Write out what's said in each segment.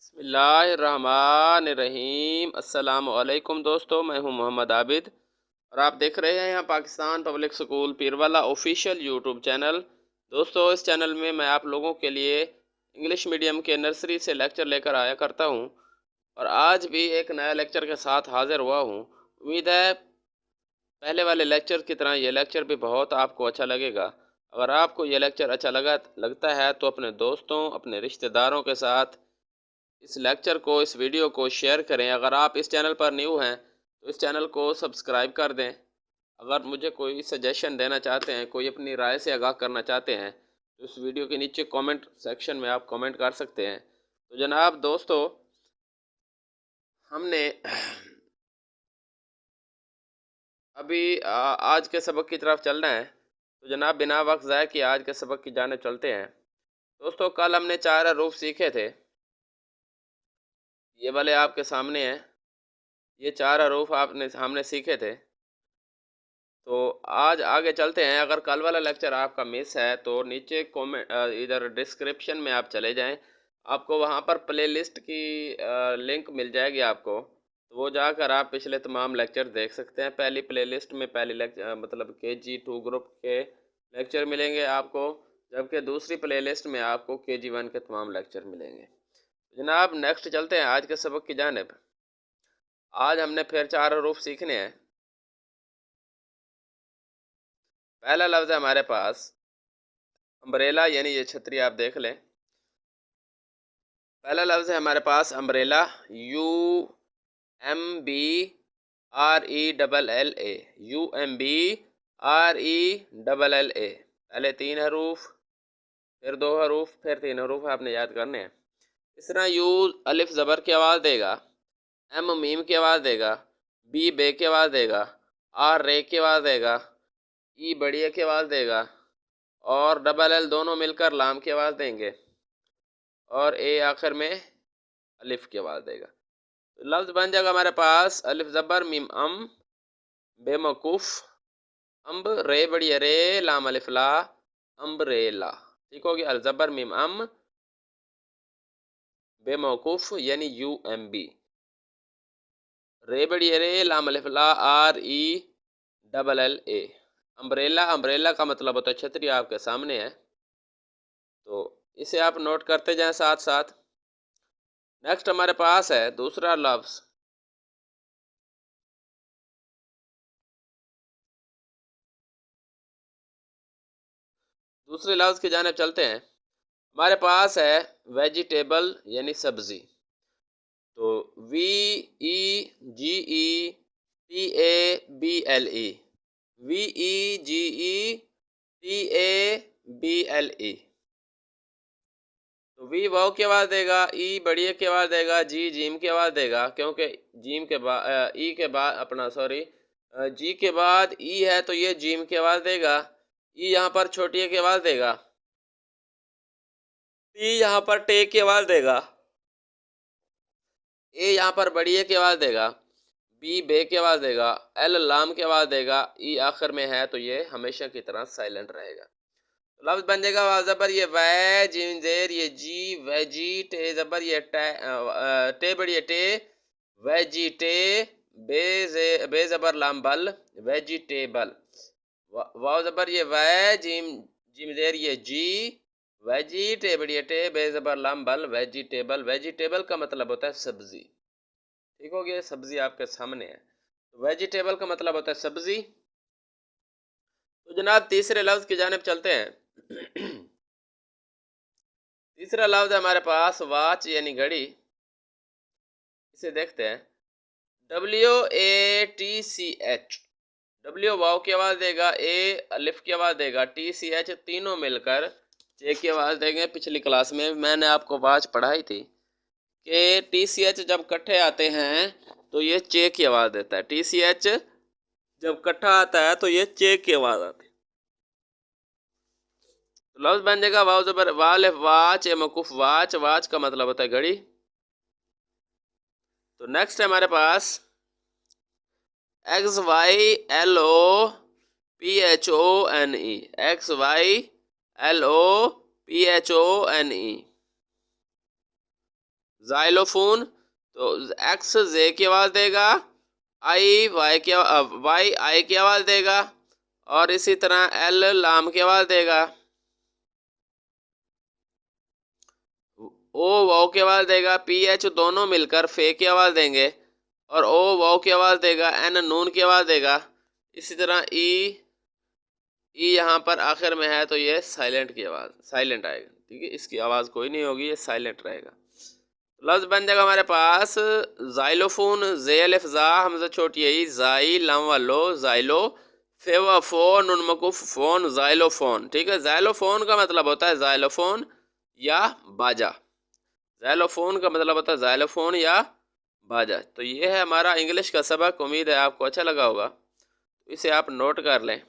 बिस्मिल्लाहिर्रहमानिर्रहीम। अस्सलामुअलैकुम दोस्तों, मैं हूं मोहम्मद आबिद और आप देख रहे हैं यहाँ Pakistan public school Pirwala official YouTube channel. दोस्तों, इस चैनल में मैं आप लोगों के लिए इंग्लिश मीडियम के नर्सरी से लेक्चर लेकर आया करता हूं और आज भी एक नया लेक्चर के साथ हाजिर हुआ हूं। उम्मीद है पहले वाले लेक्चर की तरह ये लेक्चर भी बहुत आपको अच्छा लगेगा। अगर आपको ये लेक्चर अच्छा लगता है तो अपने दोस्तों, अपने रिश्तेदारों के साथ इस लेक्चर को, इस वीडियो को शेयर करें। अगर आप इस चैनल पर न्यू हैं तो इस चैनल को सब्सक्राइब कर दें। अगर मुझे कोई सजेशन देना चाहते हैं, कोई अपनी राय से आगाह करना चाहते हैं तो इस वीडियो के नीचे कमेंट सेक्शन में आप कमेंट कर सकते हैं। तो जनाब दोस्तों, हमने अभी आज के सबक की तरफ चलना है। तो जनाब, बिना वक्त ज़ाय किए आज के सबक की जानिब चलते हैं। दोस्तों, कल हमने 4 हरूफ सीखे थे। ये वाले आपके सामने हैं। ये 4 हरूफ हमने सीखे थे। तो आज आगे चलते हैं। अगर कल वाला लेक्चर आपका मिस है तो नीचे कमेंट, इधर डिस्क्रिप्शन में आप चले जाएं, आपको वहां पर प्लेलिस्ट की लिंक मिल जाएगी आपको। तो वो जाकर आप पिछले तमाम लेक्चर देख सकते हैं। पहली प्लेलिस्ट में पहली लेक्चर मतलब KG 2 ग्रुप के लेक्चर मिलेंगे आपको, जबकि दूसरी प्लेलिस्ट में आपको KG 1 के तमाम लेक्चर मिलेंगे। जनाब, नेक्स्ट चलते हैं आज के सबक की जानिब। आज हमने फिर 4 हरूफ सीखने हैं। पहला लफ्ज़ है हमारे पास अम्ब्रेला, यानी ये छतरी आप देख लें। पहला लफ्ज़ है हमारे पास अम्ब्रेला, UMBRELLA, UMBRELLA। पहले 3 हरूफ, फिर 2 हरूफ, फिर 3 हरूफ आपने याद करने हैं। इस तरह यू अलिफ ज़बर की आवाज़ देगा, M मीम की आवाज़ देगा, B बे की आवाज़ देगा, R रे की आवाज़ देगा, E बढ़िया की आवाज़ देगा और डबल एल दोनों मिलकर लाम की आवाज़ देंगे और ए आखिर में अलिफ की आवाज़ देगा। तो लफ्ज़ बन जाएगा हमारे पास अलिफ ज़बर मीम अम, बेमकूफ़, अम्ब रे बढ़िया रे, लाम अलिफ ला, अम्ब्रेला। ठीक हो गया। अल ज़बर मीम अम, बेमकूफ़ यानी UMB, रे बढ़िया रे, लाम अलिफ ला, RELLA। अम्ब्रेला, अम्ब्रेला का मतलब होता है छतरी, आपके सामने है। तो इसे आप नोट करते जाएं साथ साथ। नेक्स्ट हमारे पास है दूसरा लफ्ज़, दूसरे लफ्ज़ की जानिब चलते हैं। हमारे पास है वेजिटेबल यानी सब्ज़ी। तो VEGETABLE, VEGETABLE। तो वी वाव की आवाज़ देगा, ई बढ़िया की आवाज़ देगा, जी जीम की आवाज़ देगा, क्योंकि जीम के बाद ई के बाद अपना सॉरी जी के बाद ई है तो ये जीम की आवाज़ देगा। ई यहाँ पर छोटी की आवाज़ देगा, टी यहाँ पर टे की आवाज़ देगा, ए यहाँ पर बढ़िया की आवाज़ देगा, बी बे की आवाज़ देगा, एल लाम की आवाज़ देगा, ई आखिर में है तो ये हमेशा की तरह साइलेंट रहेगा। तो लफ्ज़ बन जाएगा वाव ज़बर ये वै, जीम जेर ये जी, वेजी, टे ज़बर ये टे बढ़िया टे, वेजिटे, बे ज़बर लाम बल, वेजिटेबल। वाव ज़बर ये वै, जीम जीम जेर ये जी, वेजी टे बढ़िया टे, बे ज़बर लाम बल, वेजिटेबल। वेजिटेबल का मतलब होता है सब्जी। ठीक हो गया। सब्जी आपके सामने है। तो वेजिटेबल का मतलब होता है सब्जी। तो जनाब, तीसरे लफ्ज़ की जानिब चलते हैं। तीसरा लफ्ज़ है हमारे पास वॉच यानी घड़ी। इसे देखते हैं। WATCH, डब्ल्यू वाव की आवाज़ देगा, ए अलिफ की आवाज़ देगा, TCH तीनों मिलकर चे की आवाज़ देंगे। पिछली क्लास में मैंने आपको वाच पढ़ाई थी कि TCH जब इकट्ठे आते हैं तो ये चे की आवाज़ देता है। TCH जब इकट्ठा आता है तो ये चे की आवाज़ आती है। तो लफ्ज़ बन जाएगा वाव ज़बर वाल वाच ए मकुफ वाच। वाच का मतलब होता है घड़ी। तो नेक्स्ट है हमारे पास XYLOPHONE, XYLOPHONE। जाइलोफोन, तो एक्स जे की आवाज़ देगा, आई वाई आई की आवाज़ देगा, और इसी तरह एल लाम की आवाज़ देगा, ओ वाओ की आवाज़ देगा, पी एच दोनों मिलकर फे की आवाज़ देंगे, और ओ वाओ की आवाज़ देगा, एन नून की आवाज़ देगा। इसी तरह ई यहाँ पर आखिर में है तो ये साइलेंट की आवाज़, साइलेंट आएगा, ठीक है, इसकी आवाज़ कोई नहीं होगी, ये साइलेंट रहेगा। लफ्ज़ बन जाएगा हमारे पास जाइलोफोन, जे अलिफ जा हमजा छोटी आई, जाई लम वालो जाइलो, फे व फो नुन मकुफ फोन, जाइलोफोन, ठीक है। जाइलोफोन का मतलब होता है जाइलोफोन या बाजा, जाइलोफोन का मतलब होता है जाइलोफोन या बाजा। तो ये है हमारा इंग्लिश का सबक, उम्मीद है आपको अच्छा लगा होगा, इसे आप नोट कर लें।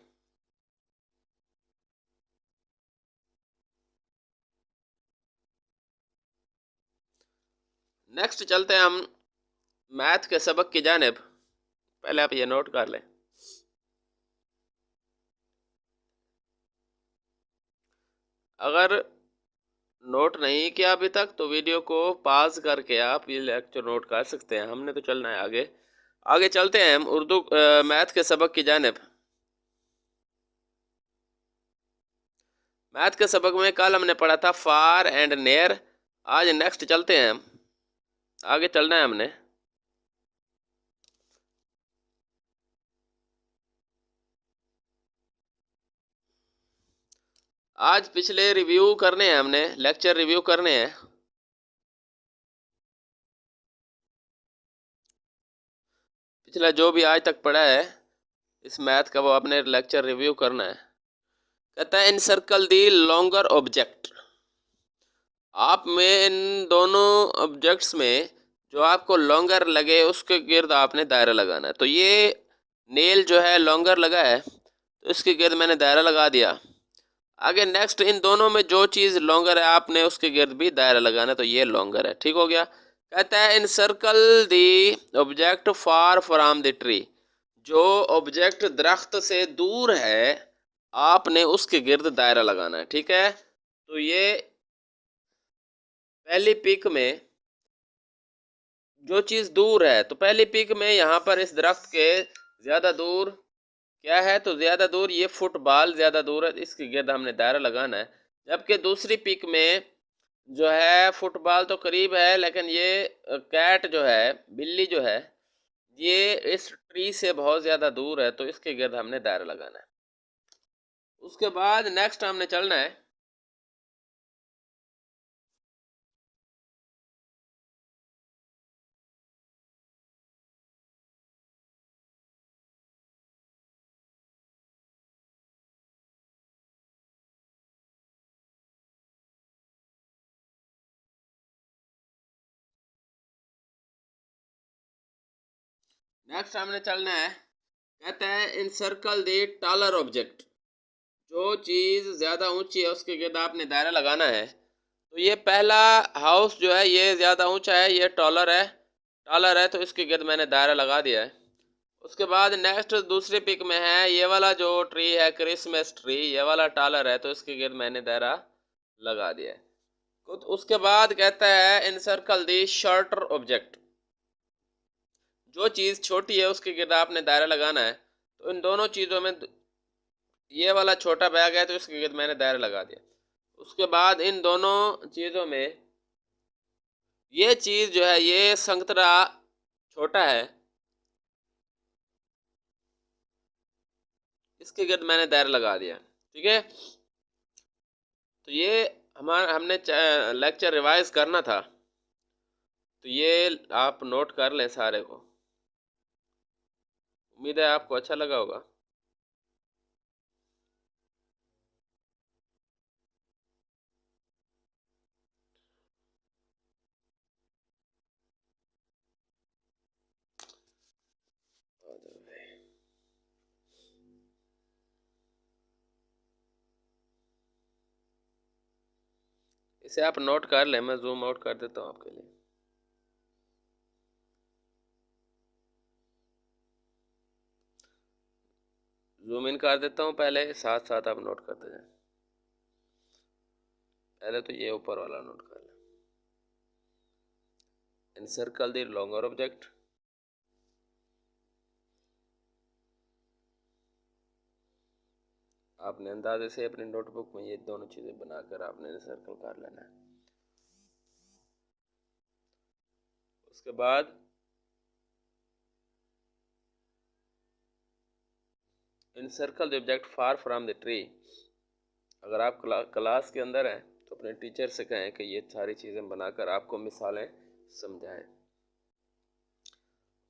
नेक्स्ट चलते हैं हम मैथ के सबक की जानिब, पहले आप ये नोट कर लें। अगर नोट नहीं किया अभी तक तो वीडियो को पॉज करके आप ये लेक्चर नोट कर सकते हैं। हमने तो चलना है आगे, आगे चलते हैं हम उर्दू मैथ के सबक की जानिब। मैथ के सबक में कल हमने पढ़ा था फार एंड नेयर, आज नेक्स्ट चलते हैं हम, आगे चलना है हमने। आज पिछले रिव्यू करने हैं, हमने लेक्चर रिव्यू करने हैं। पिछला जो भी आज तक पढ़ा है इस मैथ का वो आपने लेक्चर रिव्यू करना है। कहता है in circle the longer object, आप में इन दोनों ऑब्जेक्ट्स में जो आपको लॉन्गर लगे उसके गिर्द आपने दायरा लगाना है। तो ये नेल जो है लॉन्गर लगा है तो इसके गिर्द मैंने दायरा लगा दिया। आगे नेक्स्ट इन दोनों में जो चीज़ लॉन्गर है आपने उसके गिर्द भी दायरा लगाना है, तो ये लॉन्गर है, ठीक हो गया। कहता है in circle the object far from the tree, जो ऑब्जेक्ट दरख्त से दूर है आपने उसके गिर्द दायरा लगाना है, ठीक है। तो ये पहली पिक में जो चीज़ दूर है, तो पहली पिक में यहाँ पर इस दरख्त के ज़्यादा दूर क्या है, तो ज़्यादा दूर ये फुटबॉल ज़्यादा दूर है, इसके गिर्द हमने दायरा लगाना है। जबकि दूसरी पिक में जो है फुटबॉल तो करीब है लेकिन ये कैट जो है, बिल्ली जो है, ये इस ट्री से बहुत ज़्यादा दूर है, तो इसके गिर्द हमने दायरा लगाना है। उसके बाद नेक्स्ट हमने चलना है नेक्स्ट हमने चलना है, कहता है in circle the taller object, जो चीज़ ज़्यादा ऊंची है उसके गिर्द आपने दायरा लगाना है। तो ये पहला हाउस जो है ये ज़्यादा ऊंचा है, ये टॉलर है, तो इसके गिर्द मैंने दायरा लगा दिया है। उसके बाद नेक्स्ट दूसरी पिक में है ये वाला जो ट्री है क्रिसमस ट्री, ये वाला टॉलर है, तो इसके गिर्द मैंने दायरा लगा दिया है। तो उसके बाद कहता है in circle the shorter object, जो चीज़ छोटी है उसके गिर्द आपने दायरा लगाना है। तो इन दोनों चीज़ों में ये वाला छोटा बैग है तो इसके गिर्द मैंने दायरा लगा दिया। उसके बाद इन दोनों चीज़ों में ये चीज़ जो है ये संतरा छोटा है, इसके गिर्द मैंने दायरा लगा दिया, ठीक है। तो ये हमने लेक्चर रिवाइज करना था, तो ये आप नोट कर लें सारे को, उम्मीद है आपको अच्छा लगा होगा। इसे आप नोट कर लें, मैं जूम आउट कर देता हूँ आपके लिए। जूम इन कर देता हूँ पहले, साथ साथ आप नोट करते जाएं। पहले तो ये ऊपर वाला नोट कर लें, encircle the longer object, आपने अंदाजे से अपनी नोटबुक में ये दोनों चीज़ें बनाकर आपने सर्कल कर लेना है। उसके बाद encircle the object far from the tree, अगर आप क्लास के अंदर हैं तो अपने टीचर से कहें कि ये सारी चीज़ें बनाकर आपको मिसालें समझाएं।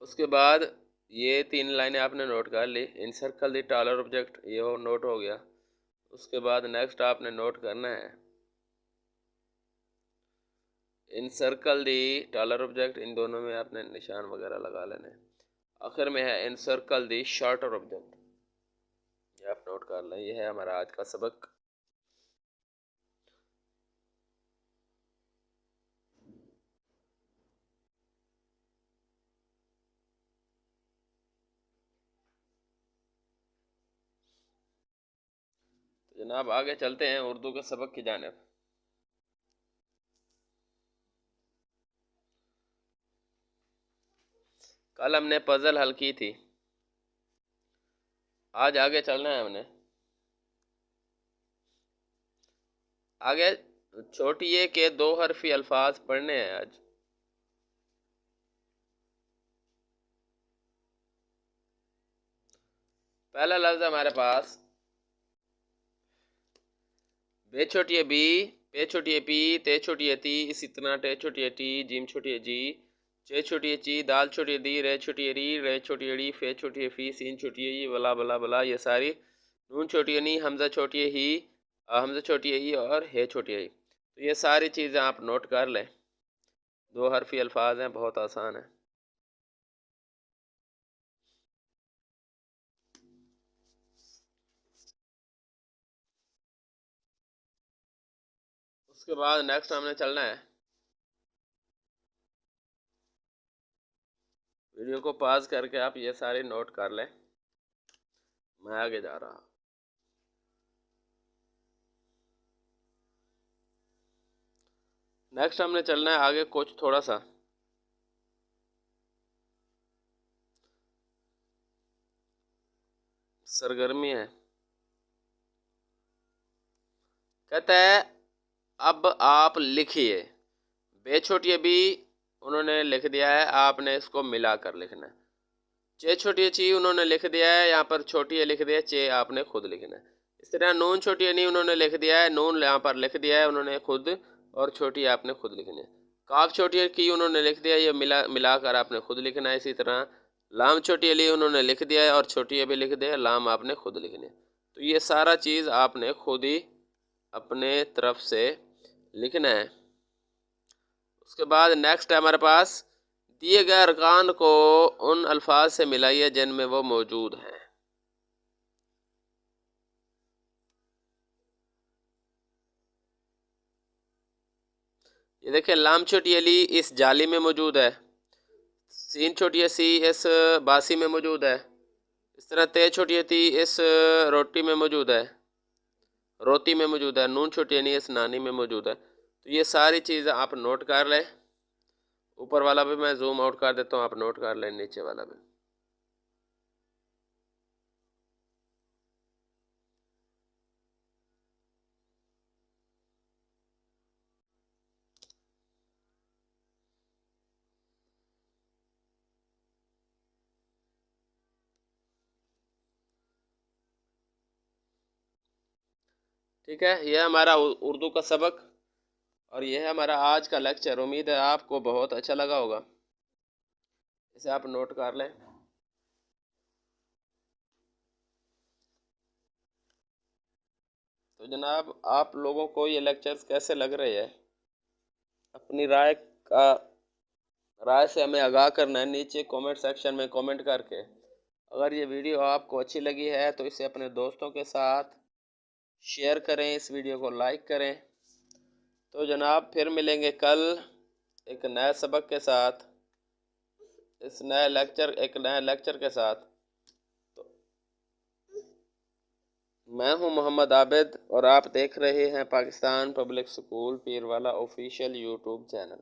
उसके बाद ये 3 लाइनें आपने नोट कर ली। encircle the taller object, ये नोट हो गया। उसके बाद नेक्स्ट आपने नोट करना है encircle the taller object, इन दोनों में आपने निशान वगैरह लगा लेने। आखिर में है encircle the shorter object, ये आप नोट कर लें। ये है हमारा आज का सबक। तो जनाब आगे चलते हैं उर्दू के सबक की जानिब। कल हमने पजल हल की थी, आज आगे चलना है हमने। आगे छोटी ए के 2 हरफी अल्फाज पढ़ने हैं आज। पहला लफ्ज़ हमारे पास बे छोटी ए बी, पे छोटी ए पी, ते छोटी ए ती, इसी तरह टे छोटी ए टी, जीम छोटी ए जी, चे छोटी ए ची, दाल छोटी ए दी, रे छोटी ए री, रे छोटी ए डी, फे छोटी ए फी, सीन छोटी ए ई, बला बला बला, ये सारी, नून छोटी ए नी, हमजा छोटी ए ही, हमजा छोटी ए ई और हे छोटी ए ई। तो ये सारी चीज़ें आप नोट कर लें। 2 हरफी अल्फाज हैं, बहुत आसान है। उसके बाद नेक्स्ट हमने चलना है, वीडियो को पॉज करके आप ये सारे नोट कर लें। मैं आगे जा रहा हूँ। नेक्स्ट हमने चलना है आगे कुछ थोड़ा सा सरगर्मी है। कहता है अब आप लिखिए। बे छोटी बी उन्होंने लिख दिया है, आपने इसको मिलाकर लिखना है। चे छोटी ची उन्होंने लिख दिया है, यहाँ पर छोटी ए लिख दिया है, चे आपने खुद लिखना है। इस तरह नून छोटी नहीं उन्होंने लिख दिया है, नून यहाँ पर लिख दिया है उन्होंने खुद, और छोटी आपने खुद लिखनी है। काफ छोटी की उन्होंने लिख दिया, ये मिलाकर आपने खुद लिखना है। इसी तरह लाम छोटी अली उन्होंने लिख दिया है और छोटी ए भी लिख दिया है, लाम आपने खुद लिखनी है। तो ये सारा चीज़ आपने खुद ही अपने तरफ से लिखना है। उसके बाद नेक्स्ट है हमारे पास दिए गए अरकान को उन अल्फाज से मिलाइए जिनमें वो मौजूद हैं। ये देखिए, लाम छोटी अली इस जाली में मौजूद है, सीन छोटी सी इस बासी में मौजूद है, इस तरह ते छोटी ती इस रोटी में मौजूद है, रोटी में मौजूद है, नून छोटी नहीं इस नानी में मौजूद है। तो ये सारी चीज़ें आप नोट कर लें। ऊपर वाला भी मैं जूम आउट कर देता हूँ, आप नोट कर लें, नीचे वाला भी। ठीक है, यह हमारा उर्दू का सबक और यह है हमारा आज का लेक्चर। उम्मीद है आपको बहुत अच्छा लगा होगा। इसे आप नोट कर लें। तो जनाब आप लोगों को ये लेक्चर्स कैसे लग रहे हैं, अपनी राय से हमें आगाह करना है नीचे कमेंट सेक्शन में कमेंट करके। अगर ये वीडियो आपको अच्छी लगी है तो इसे अपने दोस्तों के साथ शेयर करें, इस वीडियो को लाइक करें। तो जनाब फिर मिलेंगे कल एक नए सबक के साथ, एक नए लेक्चर के साथ। तो मैं हूं मोहम्मद आबिद और आप देख रहे हैं Pakistan public school Pirwala official YouTube channel.